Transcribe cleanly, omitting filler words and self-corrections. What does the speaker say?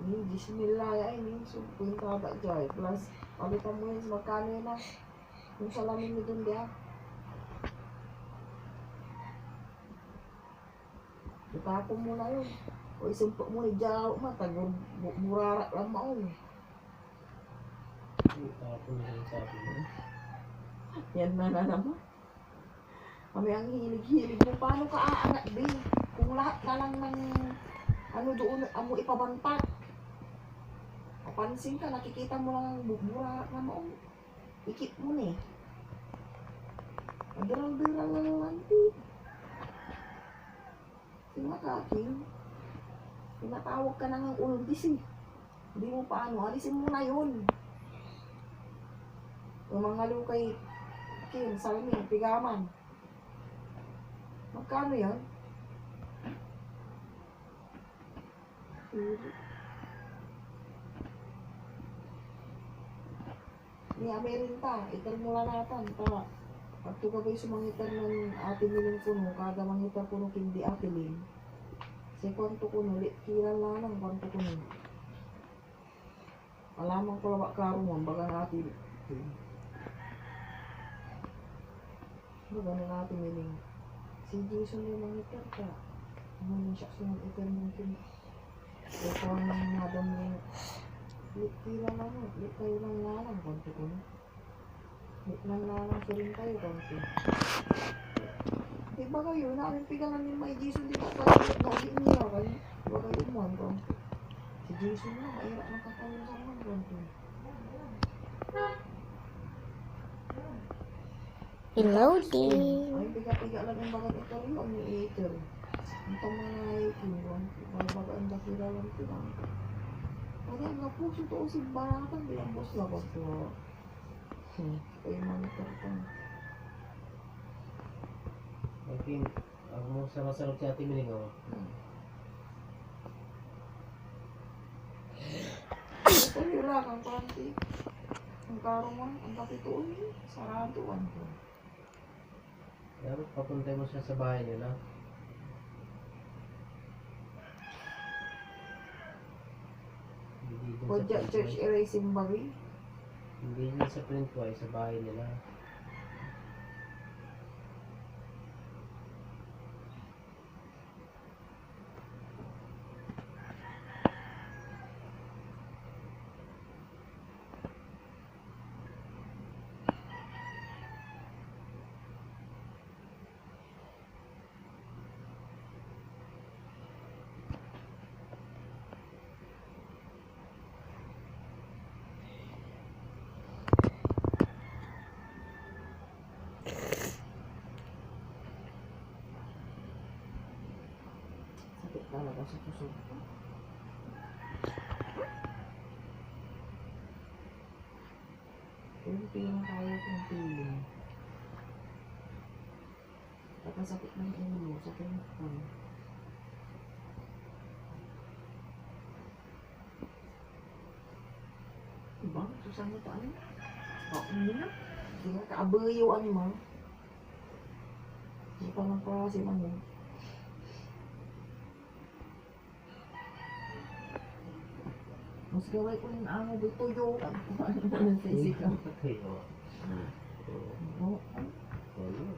Ini, 10,000 ya ini. So, punta ka dyan. Plus, palitan mo yun, magkano yun na. Yung salamin mo dun dia. Itapon mo na yun. O isumpok mo, ijaw mo. Murarak lang maon. Itapon na yung sabi mo. Yan na naman. Kami ang hilig-hilig mo. Paano ka aangat, Bin? Kung lahat na lang ng ano doon, amo ipabantat. Kapansin ka, nakikita mo lang ang murarak na maon. Ikip mo na eh. Madaral-daral na lang din. Sinakaking. Tinatawag ka na ng ulbis eh. Hindi mo paano, alisin mo na yun. Yung mga lukay, Kim, salamin, pigaman. Magkano yan? Ni Amerinta, itar mo lanatan, ta. Pag tukabay sumangitar ng atin nilang puno, kada mangitar puno kindi atilin. Sa kwanto kuno, kiran lang ng kwanto kuno. Alamang ko lawak karungan, baga natin. Baga na natin niling. Si Jason yung mangitar ka. Ano siya sunod itar mungkin. Ito ang nadam yung kiran lang mo, kayo lang lang kwanto kuno. Lang sirin tayo konti. Diba kayo, namin pigalan ni may Jason, di ba kayo, naulit niya kayo. Diba kayo umuhan konti. Si Jason na, mahirap ng kakawin sa mga konti. Hello, Ding. Ay, piga-piga lang yung bagat ito rin, ang ni-eater. Ang tamangay, kinuwan. Baga ang dakira lang ito lang. Kaya nga po, ito si Baratan, bilang boss na ko ito. Kayo monitor ko. Okay, ang mo sarap-sarap si Ate Miling, oh. Ito yung lang, ang panty. Ang karuman, ang kapituon yun. Saraduan ko. Pero papuntay mo siya sa bahay niyo na. Kodja Church Erasing Bari. Hindi dyan sa print ko ay sa bahay nila. Sakit talaga sa puso ko. Pero tingin tayo kung piling. Sakit ng ulo, sakit ng ulo. Diba? Susah mo ito ano? Hindi na. Hindi na kaabayuan mo. Hindi pa magpasi man yun. Mas gaway ko yung amo ba tuyo. Ano ba nang sa isip ka? Okay, oh. Oo. Oh,